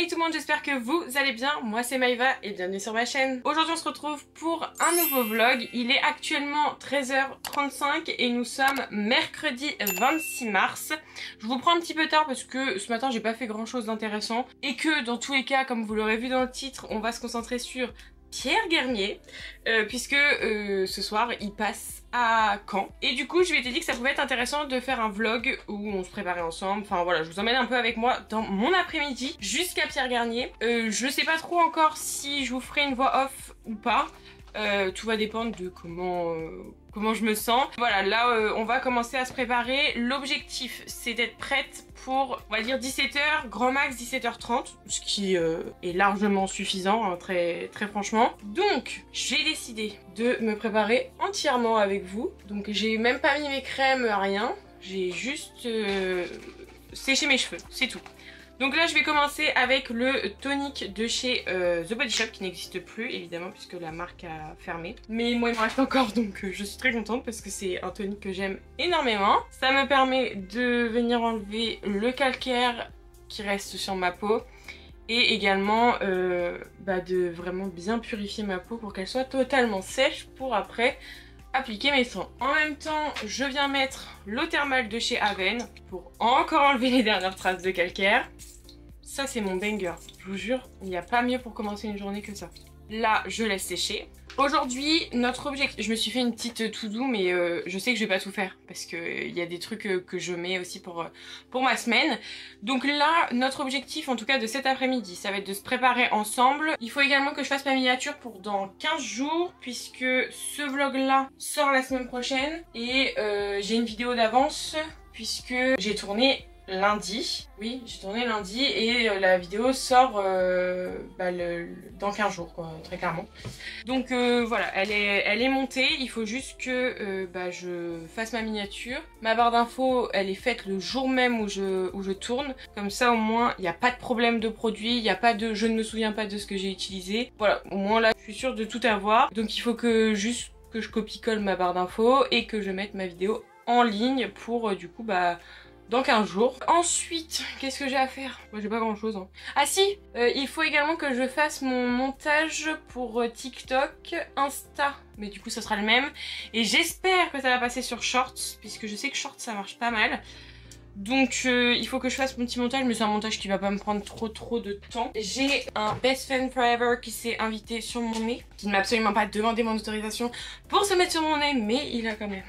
Hey tout le monde, j'espère que vous allez bien. Moi c'est Maïva et bienvenue sur ma chaîne. Aujourd'hui on se retrouve pour un nouveau vlog. Il est actuellement 13h35 et nous sommes mercredi 26 mars. Je vous prends un petit peu tard parce que ce matin j'ai pas fait grand chose d'intéressant et que dans tous les cas, comme vous l'aurez vu dans le titre, on va se concentrer sur Pierre Garnier puisque ce soir il passe à Caen et du coup je m'étais dit que ça pouvait être intéressant de faire un vlog où on se préparait ensemble. Enfin voilà, je vous emmène un peu avec moi dans mon après-midi jusqu'à Pierre Garnier. Je sais pas trop encore si je vous ferai une voix off ou pas. Tout va dépendre de comment je me sens. Voilà, là on va commencer à se préparer. L'objectif c'est d'être prête pour, on va dire 17h, grand max 17h30, ce qui est largement suffisant, hein, très franchement. Donc j'ai décidé de me préparer entièrement avec vous. Donc j'ai même pas mis mes crèmes, rien. J'ai juste séché mes cheveux, c'est tout. Donc là je vais commencer avec le tonic de chez The Body Shop qui n'existe plus évidemment puisque la marque a fermé. Mais moi il me reste encore donc je suis très contente parce que c'est un tonic que j'aime énormément. Ça me permet de venir enlever le calcaire qui reste sur ma peau et également de vraiment bien purifier ma peau pour qu'elle soit totalement sèche pour après appliquer mes soins. En même temps, je viens mettre l'eau thermale de chez Aven pour encore enlever les dernières traces de calcaire. Ça, c'est mon banger. Je vous jure, il n'y a pas mieux pour commencer une journée que ça. Là, je laisse sécher. Aujourd'hui, notre objectif... Je me suis fait une petite to-do, mais je sais que je vais pas tout faire. Parce qu'il y a des trucs que je mets aussi pour ma semaine. Donc là, notre objectif, en tout cas de cet après-midi, ça va être de se préparer ensemble. Il faut également que je fasse ma miniature pour dans 15 jours. Puisque ce vlog-là sort la semaine prochaine. Et j'ai une vidéo d'avance. Puisque j'ai tourné lundi. Oui, j'ai tourné lundi et la vidéo sort dans 15 jours, quoi, très clairement. Donc voilà, elle est montée. Il faut juste que je fasse ma miniature. Ma barre d'infos, elle est faite le jour même où je tourne. Comme ça, au moins, il n'y a pas de problème de produit. Il n'y a pas de... Je ne me souviens pas de ce que j'ai utilisé. Voilà, au moins là, je suis sûre de tout avoir. Donc il faut que juste que je copie-colle ma barre d'infos et que je mette ma vidéo en ligne pour du coup dans 15 jours. Ensuite, qu'est-ce que j'ai à faire? Moi j'ai pas grand chose hein. Ah si, il faut également que je fasse mon montage pour TikTok, Insta, mais du coup ça sera le même. Et j'espère que ça va passer sur Shorts, puisque je sais que Shorts ça marche pas mal. Donc il faut que je fasse mon petit montage, mais c'est un montage qui va pas me prendre trop de temps. J'ai un best friend forever qui s'est invité sur mon nez, qui ne m'a absolument pas demandé mon autorisation pour se mettre sur mon nez, mais il a quand même...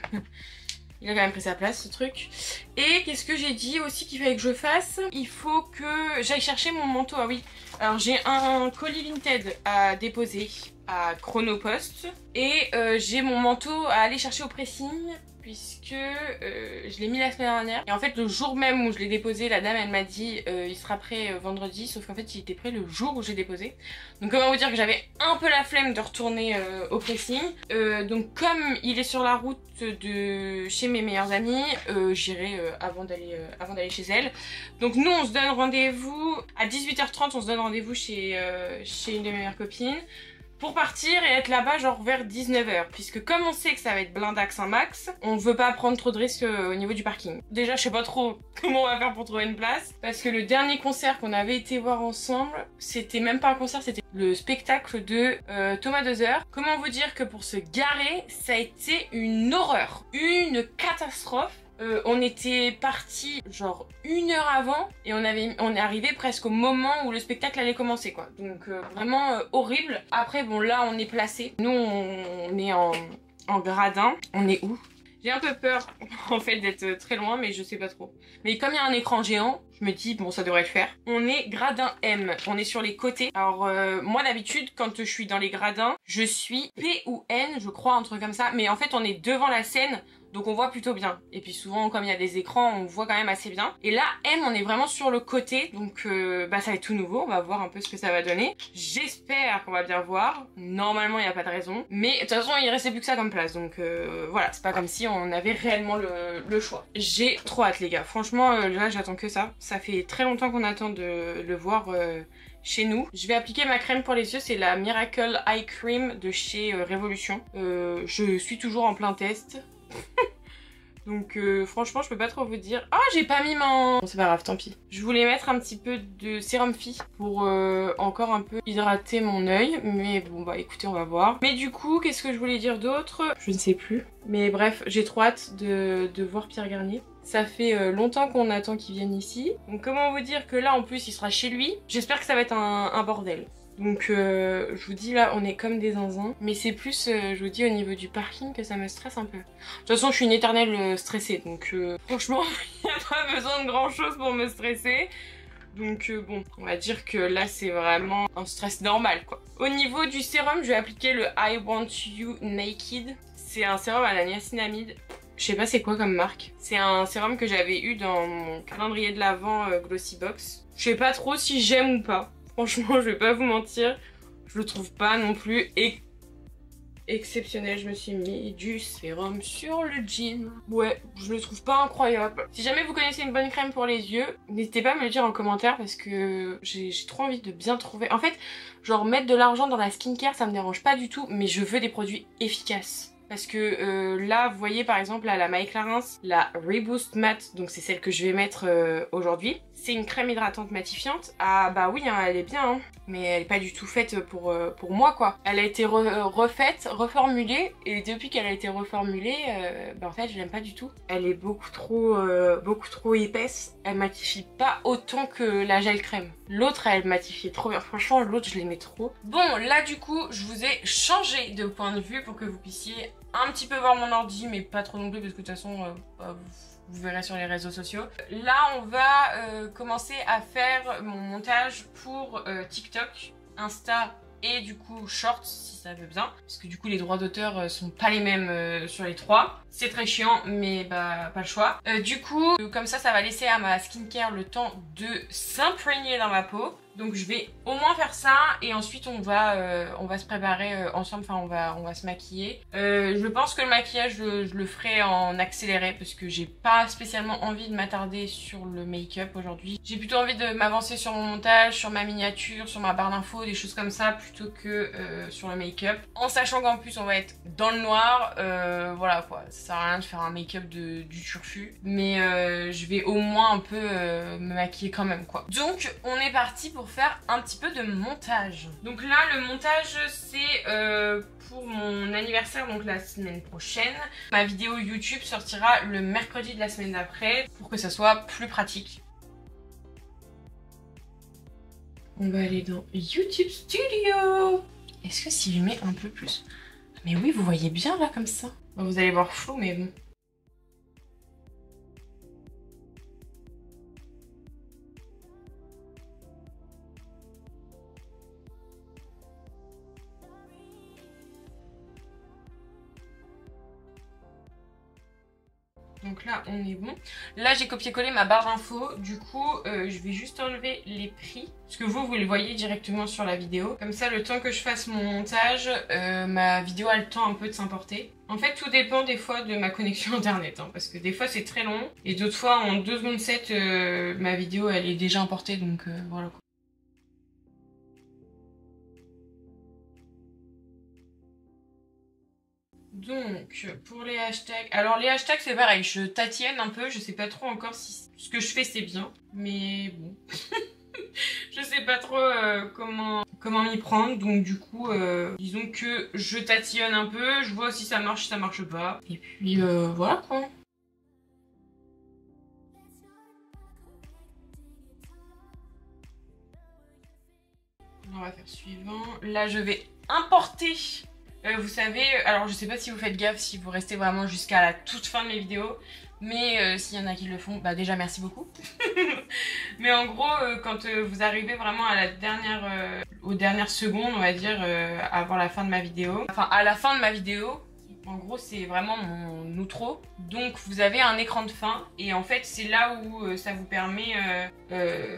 Il a quand même pris sa place ce truc. Et qu'est-ce que j'ai dit aussi qu'il fallait que je fasse? Il faut que j'aille chercher mon manteau. Ah oui, alors j'ai un colis Vinted à déposer à Chronopost. Et j'ai mon manteau à aller chercher au pressing puisque je l'ai mis la semaine dernière. Et en fait le jour même où je l'ai déposé, la dame elle m'a dit il sera prêt vendredi. Sauf qu'en fait il était prêt le jour où j'ai déposé. Donc comment vous dire que j'avais un peu la flemme de retourner au pressing. Donc comme il est sur la route de chez mes meilleures amies, j'irai avant d'aller chez elle. Donc nous on se donne rendez-vous à 18h30, on se donne rendez-vous chez une de mes meilleures copines pour partir et être là-bas genre vers 19h. Puisque comme on sait que ça va être blindax un max, on veut pas prendre trop de risques au niveau du parking. Déjà je sais pas trop comment on va faire pour trouver une place. Parce que le dernier concert qu'on avait été voir ensemble, c'était même pas un concert, c'était le spectacle de Thomas Dozer. Comment vous dire que pour se garer, ça a été une horreur. Une catastrophe. On était parti genre 1 heure avant et on est arrivé presque au moment où le spectacle allait commencer quoi. Donc vraiment horrible. Après bon là on est placé. Nous on est en gradin. On est où? J'ai un peu peur en fait d'être très loin mais je sais pas trop. Mais comme il y a un écran géant, je me dis bon ça devrait le faire. On est gradin M, on est sur les côtés. Alors moi d'habitude quand je suis dans les gradins, je suis P ou N je crois, un truc comme ça. Mais en fait on est devant la scène. Donc on voit plutôt bien. Et puis souvent comme il y a des écrans on voit quand même assez bien. Et là M on est vraiment sur le côté. Donc ça va être tout nouveau. On va voir un peu ce que ça va donner. J'espère qu'on va bien voir. Normalement il n'y a pas de raison. Mais de toute façon il restait plus que ça comme place. Donc voilà, c'est pas comme si on avait réellement le choix. J'ai trop hâte les gars. Franchement là j'attends que ça. Ça fait très longtemps qu'on attend de le voir chez nous. Je vais appliquer ma crème pour les yeux. C'est la Miracle Eye Cream de chez Révolution. Je suis toujours en plein test. Donc franchement je peux pas trop vous dire. Ah j'ai pas mis mon... Bon, c'est pas grave, tant pis. Je voulais mettre un petit peu de sérum Phi pour encore un peu hydrater mon œil. Mais bon bah écoutez, on va voir. Mais du coup qu'est-ce que je voulais dire d'autre? Je ne sais plus. Mais bref, j'ai trop hâte de voir Pierre Garnier. Ça fait longtemps qu'on attend qu'il vienne ici. Donc comment vous dire que là en plus il sera chez lui. J'espère que ça va être un bordel. Donc je vous dis là on est comme des zinzins. Mais c'est plus je vous dis au niveau du parking que ça me stresse un peu. De toute façon je suis une éternelle stressée. Donc franchement il n'y a pas besoin de grand chose pour me stresser. Donc bon, on va dire que là c'est vraiment un stress normal quoi. Au niveau du sérum, je vais appliquer le I Want You Naked. C'est un sérum à la niacinamide. Je sais pas c'est quoi comme marque. C'est un sérum que j'avais eu dans mon calendrier de l'Avent Glossybox. Je sais pas trop si j'aime ou pas. Franchement, je vais pas vous mentir. Je le trouve pas non plus exceptionnel. Je me suis mis du sérum sur le jean. Ouais, je le trouve pas incroyable. Si jamais vous connaissez une bonne crème pour les yeux, n'hésitez pas à me le dire en commentaire parce que j'ai trop envie de bien trouver. En fait, genre mettre de l'argent dans la skincare, ça me dérange pas du tout, mais je veux des produits efficaces. Parce que là, vous voyez par exemple à la Maï Clarins, la Reboost Matte, donc c'est celle que je vais mettre aujourd'hui. C'est une crème hydratante matifiante. Ah bah oui, hein, elle est bien, hein, mais elle est pas du tout faite pour moi quoi. Elle a été refaite, reformulée, et depuis qu'elle a été reformulée, bah en fait je l'aime pas du tout. Elle est beaucoup trop épaisse. Elle matifie pas autant que la gel crème. L'autre elle matifiait trop bien, franchement l'autre je l'aimais trop. Bon là du coup je vous ai changé de point de vue pour que vous puissiez un petit peu voir mon ordi, mais pas trop non plus parce que de toute façon vous verrez sur les réseaux sociaux. Là on va commencer à faire mon montage pour TikTok, Insta et du coup Shorts si ça veut bien. Parce que du coup les droits d'auteur sont pas les mêmes sur les trois. C'est très chiant mais bah pas le choix. Du coup comme ça va laisser à ma skincare le temps de s'imprégner dans ma peau. Donc je vais au moins faire ça et ensuite on va se préparer ensemble, enfin on va se maquiller. Je pense que le maquillage je le ferai en accéléré parce que j'ai pas spécialement envie de m'attarder sur le make-up aujourd'hui. J'ai plutôt envie de m'avancer sur mon montage, sur ma miniature, sur ma barre d'infos, des choses comme ça plutôt que sur le make-up. En sachant qu'en plus on va être dans le noir, voilà quoi, ça sert à rien de faire un make-up du turfu. Mais je vais au moins un peu me maquiller quand même quoi. Donc on est parti pour faire un petit peu de montage. Donc là le montage c'est pour mon anniversaire, donc la semaine prochaine. Ma vidéo YouTube sortira le mercredi de la semaine d'après pour que ça soit plus pratique. On va aller dans YouTube Studio. Est-ce que si je mets un peu plus? Mais oui, vous voyez bien là comme ça. Bon, vous allez voir flou mais bon. Donc là on est bon. Là j'ai copié-collé ma barre d'infos. Du coup je vais juste enlever les prix. Parce que vous les voyez directement sur la vidéo. Comme ça le temps que je fasse mon montage, ma vidéo a le temps un peu de s'importer. En fait tout dépend des fois de ma connexion internet. Hein, parce que des fois c'est très long. Et d'autres fois en 2 secondes 7 ma vidéo elle est déjà importée. Donc voilà quoi. Donc, pour les hashtags... Alors, les hashtags, c'est pareil. Je tâtienne un peu. Je sais pas trop encore si ce que je fais, c'est bien. Mais bon. Je sais pas trop comment m'y prendre. Donc, du coup, disons que je tatillonne un peu. Je vois si ça marche pas. Et puis, voilà quoi. On va faire suivant. Là, je vais importer... vous savez, alors je sais pas si vous faites gaffe, si vous restez vraiment jusqu'à la toute fin de mes vidéos, mais s'il y en a qui le font, bah déjà merci beaucoup. Mais en gros, quand vous arrivez vraiment à la dernière, aux dernières secondes, on va dire, avant la fin de ma vidéo, enfin à la fin de ma vidéo, en gros c'est vraiment mon outro, donc vous avez un écran de fin, et en fait c'est là où ça vous permet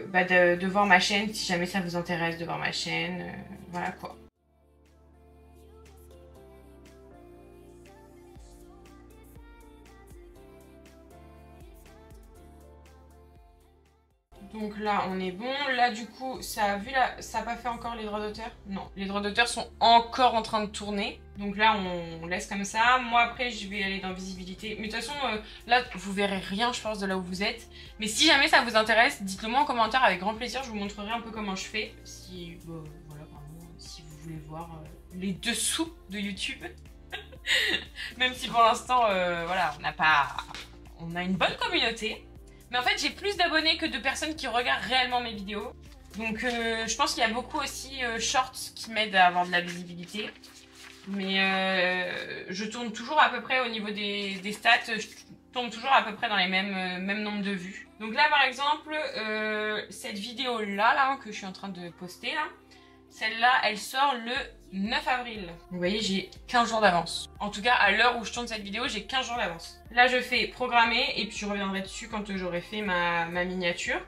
bah, de voir ma chaîne, si jamais ça vous intéresse de voir ma chaîne, voilà quoi. Donc là on est bon. Là du coup ça a vu là, ça a pas fait encore les droits d'auteur. Non, les droits d'auteur sont encore en train de tourner. Donc là on laisse comme ça. Moi après je vais aller dans visibilité. Mais de toute façon là vous verrez rien je pense de là où vous êtes. Mais si jamais ça vous intéresse, dites-le moi en commentaire avec grand plaisir. Je vous montrerai un peu comment je fais. Si voilà vraiment, si vous voulez voir les dessous de YouTube. Même si pour l'instant voilà on a une bonne communauté. Mais en fait, j'ai plus d'abonnés que de personnes qui regardent réellement mes vidéos. Donc, je pense qu'il y a beaucoup aussi shorts qui m'aident à avoir de la visibilité. Mais je tourne toujours à peu près au niveau des stats. Je tourne toujours à peu près dans les mêmes nombres de vues. Donc là, par exemple, cette vidéo-là que je suis en train de poster, là, celle-là, elle sort le 9 avril. Vous voyez, j'ai 15 jours d'avance. En tout cas, à l'heure où je tourne cette vidéo, j'ai 15 jours d'avance. Là, je fais programmer et puis je reviendrai dessus quand j'aurai fait ma miniature.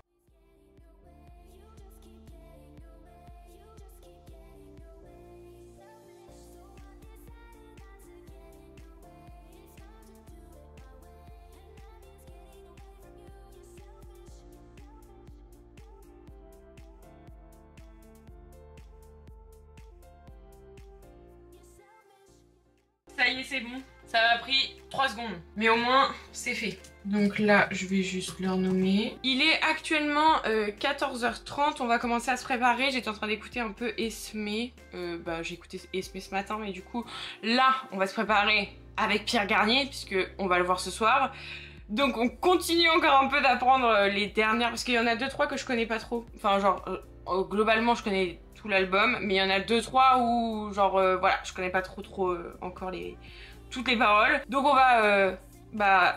Ça y est, c'est bon. Ça m'a pris 3 secondes. Mais au moins, c'est fait. Donc là, je vais juste le renommer. Il est actuellement 14h30. On va commencer à se préparer. J'étais en train d'écouter un peu Esmé. J'ai écouté Esmé ce matin. Mais du coup, là, on va se préparer avec Pierre Garnier. Puisque on va le voir ce soir. Donc on continue encore un peu d'apprendre les dernières. Parce qu'il y en a 2-3 que je connais pas trop. Enfin genre, globalement, je connais tout l'album, mais il y en a 2-3 où genre voilà, je connais pas trop encore toutes les paroles. Donc on va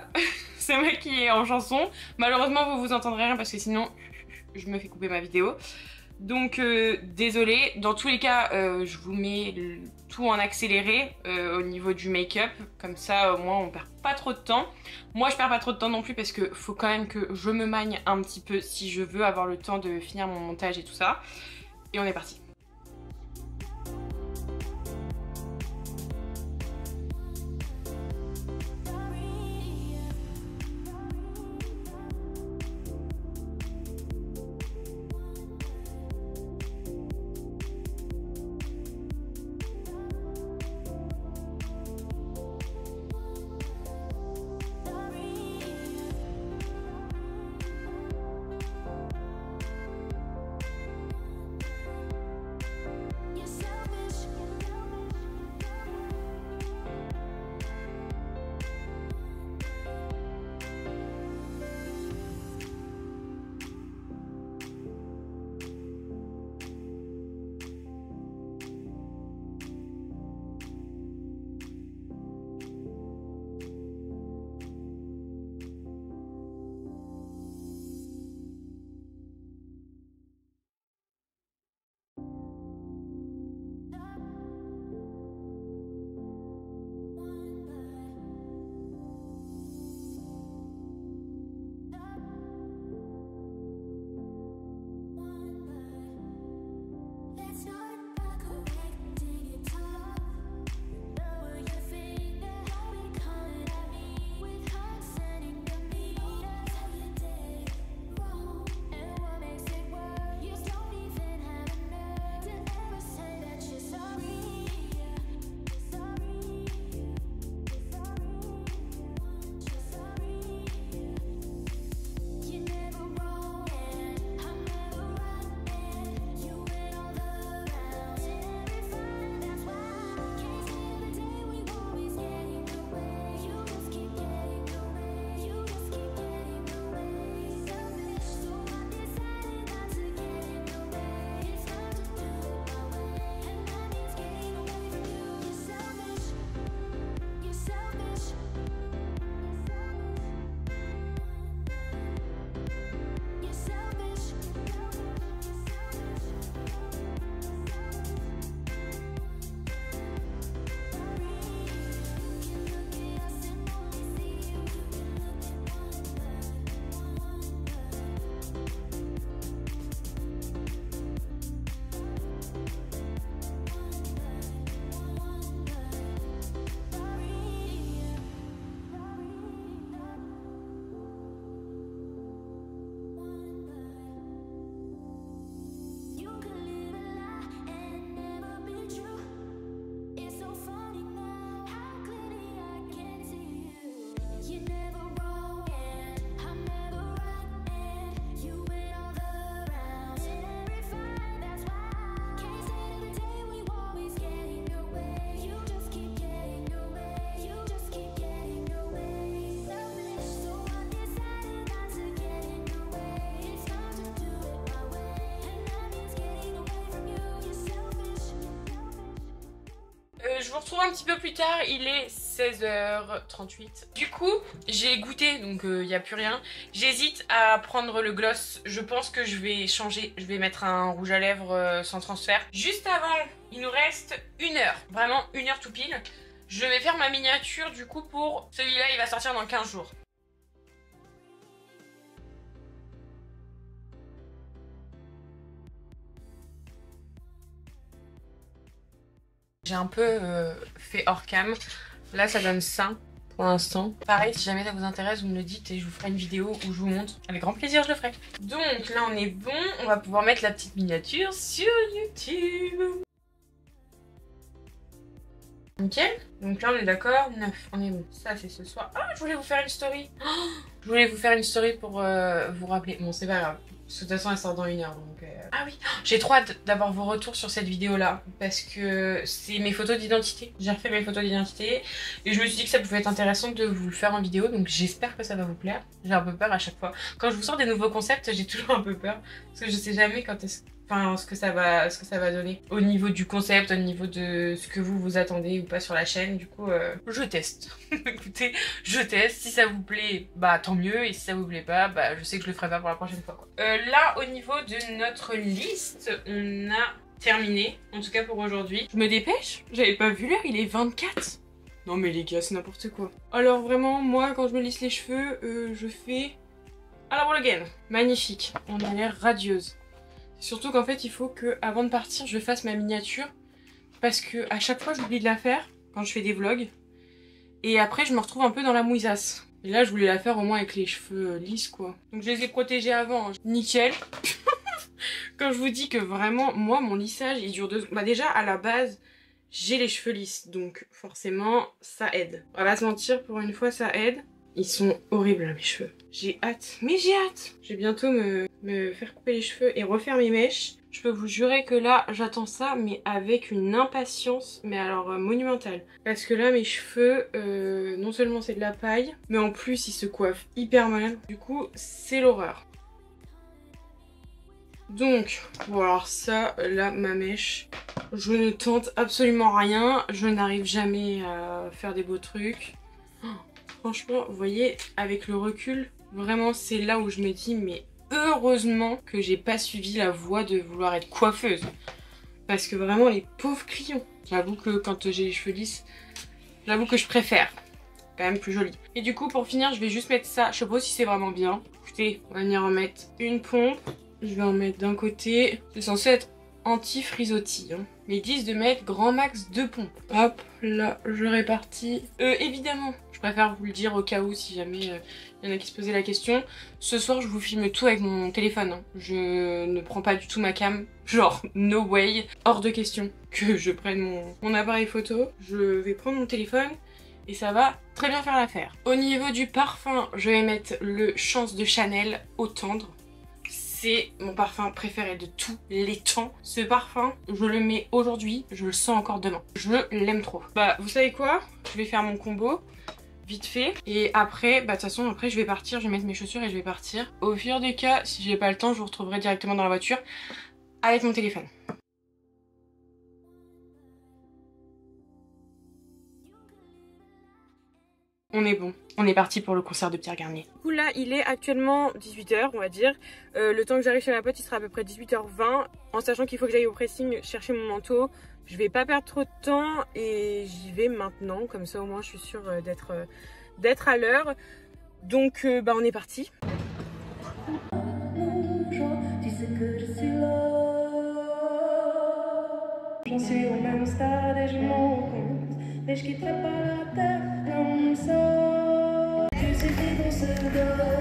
c'est moi qui est en chanson. Malheureusement vous entendrez rien parce que sinon je me fais couper ma vidéo. Donc désolé, dans tous les cas je vous mets tout en accéléré au niveau du make-up, comme ça au moins on perd pas trop de temps. Moi je perds pas trop de temps non plus parce que faut quand même que je me magne un petit peu si je veux avoir le temps de finir mon montage et tout ça. Et on est parti. Je vous retrouve un petit peu plus tard, il est 16h38. Du coup, j'ai goûté, donc il n'y a plus rien. J'hésite à prendre le gloss. Je pense que je vais changer. Je vais mettre un rouge à lèvres sans transfert. Juste avant, il nous reste 1 heure. Vraiment 1 heure tout pile. Je vais faire ma miniature du coup pour celui-là, il va sortir dans 15 jours. J'ai un peu fait hors cam. Là, ça donne ça pour l'instant. Pareil, si jamais ça vous intéresse, vous me le dites et je vous ferai une vidéo où je vous montre. Avec grand plaisir, je le ferai. Donc là, on est bon. On va pouvoir mettre la petite miniature sur YouTube. Nickel. Donc là, on est d'accord. 9, on est bon. Ça, c'est ce soir. Ah, je voulais vous faire une story. Oh, je voulais vous faire une story pour vous rappeler. Bon, c'est pas grave. De toute façon, elle sort dans 1 heure. Donc, ah oui, j'ai trop hâte d'avoir vos retours sur cette vidéo-là. Parce que c'est mes photos d'identité. J'ai refait mes photos d'identité. Et je me suis dit que ça pouvait être intéressant de vous le faire en vidéo. Donc j'espère que ça va vous plaire. J'ai un peu peur à chaque fois. Quand je vous sors des nouveaux concepts, j'ai toujours un peu peur. Parce que je sais jamais quand est-ce... Enfin, ce que ça va donner. Au niveau du concept, au niveau de ce que vous attendez ou pas sur la chaîne. Du coup, je teste. Écoutez, je teste. Si ça vous plaît, bah tant mieux. Et si ça vous plaît pas, bah je sais que je le ferai pas pour la prochaine fois, quoi. Là, au niveau de notre liste, on a terminé. En tout cas pour aujourd'hui. Je me dépêche. J'avais pas vu l'heure, il est 24. Non mais les gars, c'est n'importe quoi. Alors vraiment, moi, quand je me lisse les cheveux, je fais... Alors le gain. Magnifique. On a l'air radieuse. Surtout qu'en fait, il faut que, avant de partir, je fasse ma miniature. Parce que à chaque fois, j'oublie de la faire quand je fais des vlogs. Et après, je me retrouve un peu dans la mouisasse. Et là, je voulais la faire au moins avec les cheveux lisses, quoi. Donc, je les ai protégés avant. Hein. Nickel. Quand je vous dis que vraiment, moi, mon lissage, il dure 2 secondes. Bah déjà, à la base, j'ai les cheveux lisses. Donc, forcément, ça aide. On va pas se mentir, pour une fois, ça aide. Ils sont horribles, mes cheveux. J'ai hâte. Mais j'ai hâte. Je vais bientôt me faire couper les cheveux et refaire mes mèches. Je peux vous jurer que là, j'attends ça, mais avec une impatience, mais alors monumentale. Parce que là, mes cheveux, non seulement c'est de la paille, mais en plus, ils se coiffent hyper mal. Du coup, c'est l'horreur. Donc, bon alors ça, là, ma mèche, je ne tente absolument rien. Je n'arrive jamais à faire des beaux trucs. Franchement, vous voyez, avec le recul, vraiment c'est là où je me dis mais heureusement que j'ai pas suivi la voie de vouloir être coiffeuse. Parce que vraiment les pauvres clients, j'avoue que quand j'ai les cheveux lisses, j'avoue que je préfère. Quand même plus joli. Et du coup pour finir je vais juste mettre ça, je sais pas si c'est vraiment bien. Écoutez, on va venir en mettre une pompe. Je vais en mettre d'un côté, c'est censé être anti-frisottis. Hein. Mais ils disent de mettre grand max 2 pompes. Hop, là, je répartis. Évidemment, je préfère vous le dire au cas où, si jamais il y en a qui se posaient la question. Ce soir, je vous filme tout avec mon téléphone. Hein. Je ne prends pas du tout ma cam. Genre, no way. Hors de question que je prenne mon appareil photo. Je vais prendre mon téléphone et ça va très bien faire l'affaire. Au niveau du parfum, je vais mettre le Chance de Chanel Eau Tendre. C'est mon parfum préféré de tous les temps. Ce parfum, je le mets aujourd'hui, je le sens encore demain. Je l'aime trop. Bah, vous savez quoi? Je vais faire mon combo, vite fait. Et après, bah de toute façon, après je vais partir, je vais mettre mes chaussures et je vais partir. Au pire des cas, si j'ai pas le temps, je vous retrouverai directement dans la voiture avec mon téléphone. On est bon, on est parti pour le concert de Pierre Garnier. Du coup là il est actuellement 18 h on va dire. Le temps que j'arrive chez ma pote il sera à peu près 18 h 20. En sachant qu'il faut que j'aille au pressing chercher mon manteau. Je vais pas perdre trop de temps et j'y vais maintenant. Comme ça au moins je suis sûre d'être à l'heure. Donc bah on est parti. J'en suis au même stade et je m'en rends compte. Mais je quitterai pas la terre comme ça. Tu sais qu'on se donne.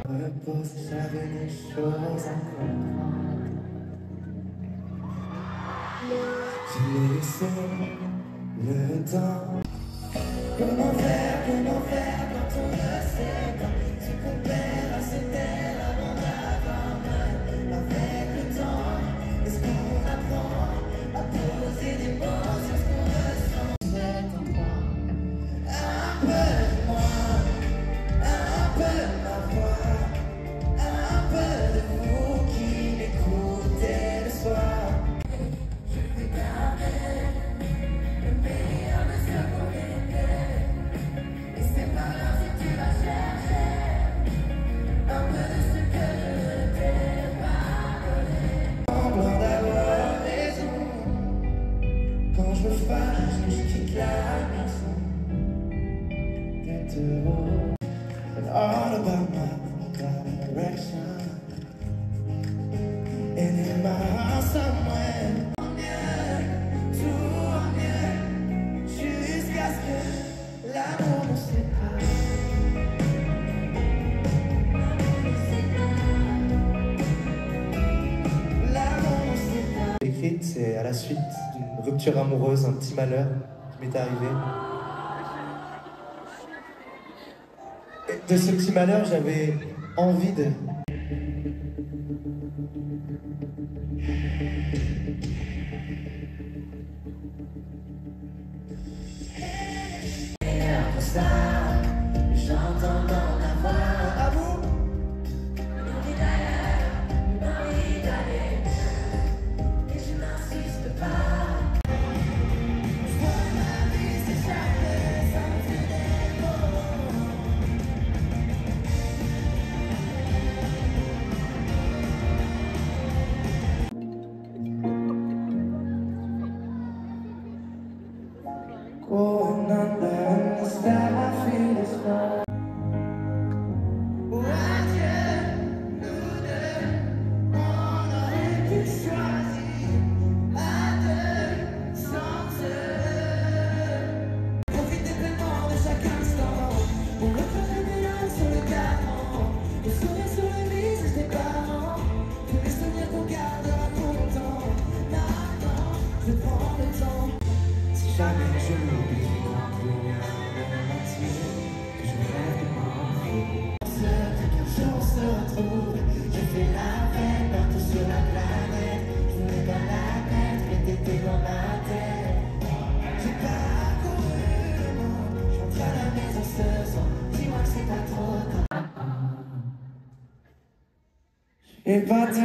Repose, j'avais des choses à comprendre. J'ai laissé le temps. Comment faire quand on ne sait pas ce qu'on perd à se taire avant d'avoir mal. Avec le temps, est-ce qu'on apprend à poser des mots sur ce qu'on ressent? C'est un point. Quand je me fâche, je quitte la maison. Get home, and all about my direction. And in my heart somewhere, en mieux, tout en mieux, jusqu'à ce que l'amour nous sépare. L'amour nous sépare. Écrite, c'est à la suite d'une rupture amoureuse, un petit malheur qui m'est arrivé. Et de ce petit malheur, j'avais envie de... J'entends dans la voix. À vous. L'envie d'ailleurs, l'envie d'aller. Et je n'insiste pas. Je vois ma vie s'échapper sans dire des mots. Going under the sky, I feel the sky. Jamais je m'oublie quand plus rien ne m'attire, que je rêve de m'enfuir. Qu'un jour on se retrouve, je fais la fête partout sur la planète. Je n'ai pas la tête, mais t'étais dans ma tête. J'ai parcouru le monde, je rentre à la maison ce soir. Dis-moi que c'est pas trop tard. Je vais pas te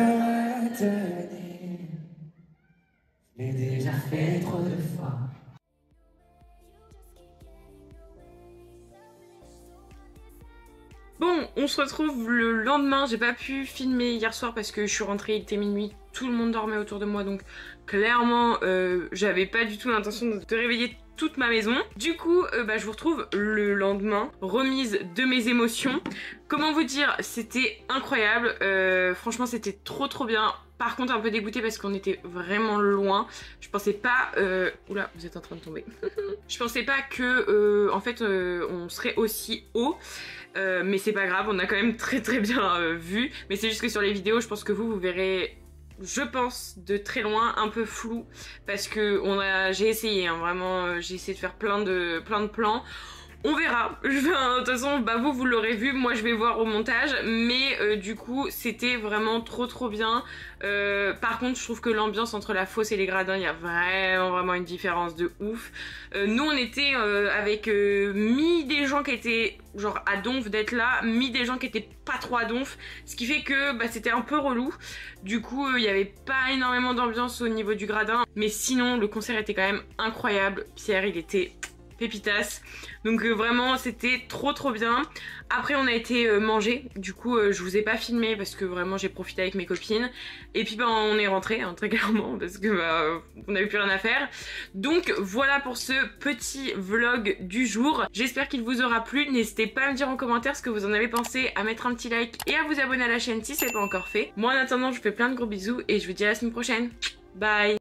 retenir, je l'ai déjà fait trop de fois. Bon, on se retrouve le lendemain. J'ai pas pu filmer hier soir parce que je suis rentrée, il était minuit, tout le monde dormait autour de moi, donc clairement j'avais pas du tout l'intention de réveiller toute ma maison. Du coup, je vous retrouve le lendemain, remise de mes émotions. Comment vous dire, c'était incroyable, franchement c'était trop bien. Par contre un peu dégoûtée parce qu'on était vraiment loin. Je pensais pas... Oula, vous êtes en train de tomber. Je pensais pas que en fait on serait aussi haut. Mais c'est pas grave, on a quand même très bien vu. Mais c'est juste que sur les vidéos, je pense que vous verrez, je pense, de très loin, un peu flou. Parce que j'ai essayé, hein, vraiment, j'ai essayé de faire plein de plans. On verra, de toute façon vous l'aurez vu, moi je vais voir au montage, mais du coup c'était vraiment trop bien. Par contre je trouve que l'ambiance entre la fosse et les gradins, il y a vraiment une différence de ouf. Nous on était avec mi des gens qui étaient genre à donf d'être là, mi des gens qui étaient pas trop à donf, ce qui fait que c'était un peu relou. Du coup il n'y avait pas énormément d'ambiance au niveau du gradin, mais sinon le concert était quand même incroyable. Pierre il était... pépitas, donc vraiment c'était trop bien. Après on a été manger, du coup je vous ai pas filmé parce que vraiment j'ai profité avec mes copines, et puis on est rentré hein, très clairement parce que on n'avait plus rien à faire. Donc voilà pour ce petit vlog du jour, j'espère qu'il vous aura plu. N'hésitez pas à me dire en commentaire ce que vous en avez pensé, à mettre un petit like et à vous abonner à la chaîne si c'est pas encore fait. Moi en attendant je vous fais plein de gros bisous et je vous dis à la semaine prochaine, bye.